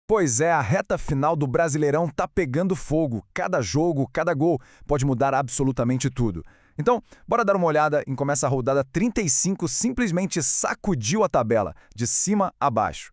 Pois é, a reta final do Brasileirão tá pegando fogo. Cada jogo, cada gol pode mudar absolutamente tudo. Então, bora dar uma olhada em como essa rodada 35 simplesmente sacudiu a tabela, de cima a baixo.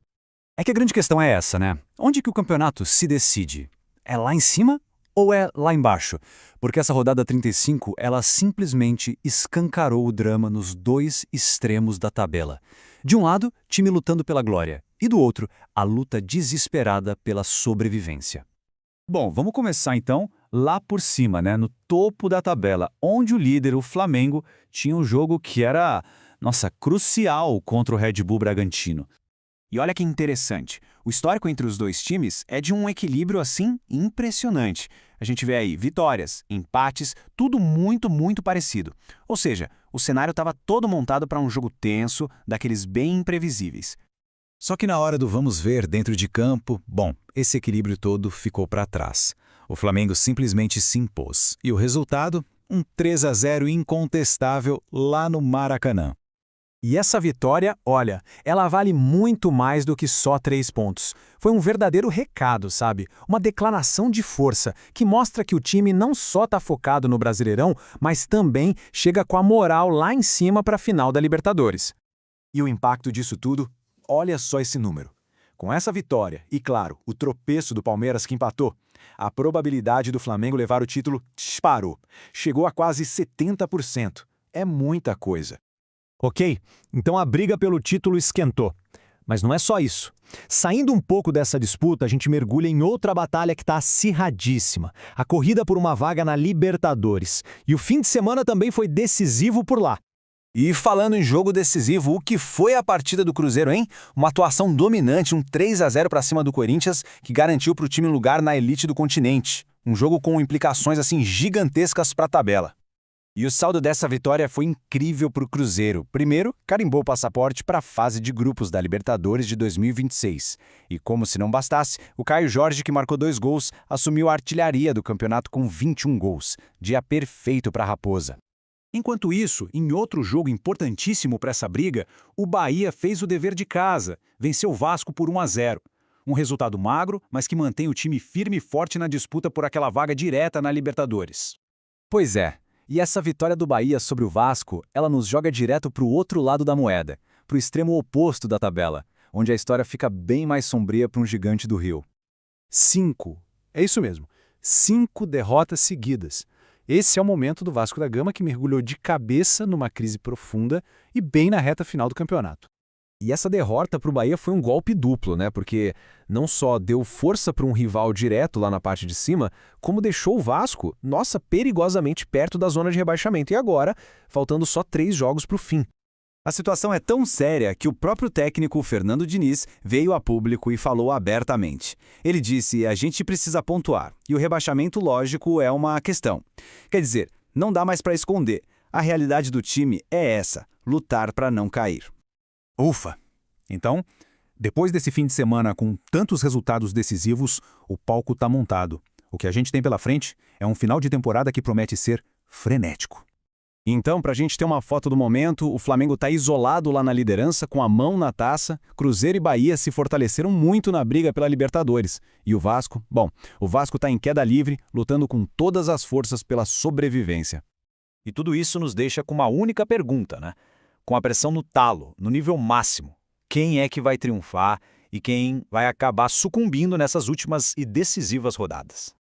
É que a grande questão é essa, né? Onde que o campeonato se decide? É lá em cima ou é lá embaixo? Porque essa rodada 35, ela simplesmente escancarou o drama nos dois extremos da tabela. De um lado, time lutando pela glória, e do outro, a luta desesperada pela sobrevivência. Bom, vamos começar então lá por cima, né, no topo da tabela, onde o líder, o Flamengo, tinha um jogo que era, nossa, crucial contra o Red Bull Bragantino. E olha que interessante, o histórico entre os dois times é de um equilíbrio assim impressionante. A gente vê aí vitórias, empates, tudo muito parecido. Ou seja, o cenário estava todo montado para um jogo tenso, daqueles bem imprevisíveis. Só que na hora do vamos ver dentro de campo, bom, esse equilíbrio todo ficou para trás. O Flamengo simplesmente se impôs. E o resultado? Um 3-0 incontestável lá no Maracanã. E essa vitória, olha, ela vale muito mais do que só 3 pontos. Foi um verdadeiro recado, sabe? Uma declaração de força que mostra que o time não só está focado no Brasileirão, mas também chega com a moral lá em cima para a final da Libertadores. E o impacto disso tudo? Olha só esse número. Com essa vitória e, claro, o tropeço do Palmeiras que empatou, a probabilidade do Flamengo levar o título disparou. Chegou a quase 70%. É muita coisa. Ok, então a briga pelo título esquentou. Mas não é só isso. Saindo um pouco dessa disputa, a gente mergulha em outra batalha que está acirradíssima. A corrida por uma vaga na Libertadores. E o fim de semana também foi decisivo por lá. E falando em jogo decisivo, o que foi a partida do Cruzeiro, hein? Uma atuação dominante, um 3-0 para cima do Corinthians, que garantiu para o time lugar na elite do continente. Um jogo com implicações assim gigantescas para a tabela. E o saldo dessa vitória foi incrível para o Cruzeiro. Primeiro, carimbou o passaporte para a fase de grupos da Libertadores de 2026. E como se não bastasse, o Caio Jorge, que marcou 2 gols, assumiu a artilharia do campeonato com 21 gols. Dia perfeito para a Raposa. Enquanto isso, em outro jogo importantíssimo para essa briga, o Bahia fez o dever de casa, venceu o Vasco por 1-0. Um resultado magro, mas que mantém o time firme e forte na disputa por aquela vaga direta na Libertadores. Pois é, e essa vitória do Bahia sobre o Vasco, ela nos joga direto para o outro lado da moeda, para o extremo oposto da tabela, onde a história fica bem mais sombria para um gigante do Rio. 5. É isso mesmo. 5 derrotas seguidas. Esse é o momento do Vasco da Gama que mergulhou de cabeça numa crise profunda e bem na reta final do campeonato. E essa derrota para o Bahia foi um golpe duplo, né? Porque não só deu força para um rival direto lá na parte de cima, como deixou o Vasco, nossa, perigosamente perto da zona de rebaixamento. E agora, faltando só 3 jogos para o fim. A situação é tão séria que o próprio técnico Fernando Diniz veio a público e falou abertamente. Ele disse: a gente precisa pontuar, e o rebaixamento, lógico, é uma questão. Quer dizer, não dá mais para esconder. A realidade do time é essa: lutar para não cair. Ufa! Então, depois desse fim de semana com tantos resultados decisivos, o palco está montado. O que a gente tem pela frente é um final de temporada que promete ser frenético. Então, para a gente ter uma foto do momento, o Flamengo está isolado lá na liderança, com a mão na taça. Cruzeiro e Bahia se fortaleceram muito na briga pela Libertadores. E o Vasco? Bom, o Vasco está em queda livre, lutando com todas as forças pela sobrevivência. E tudo isso nos deixa com uma única pergunta, né? Com a pressão no talo, no nível máximo. Quem é que vai triunfar e quem vai acabar sucumbindo nessas últimas e decisivas rodadas?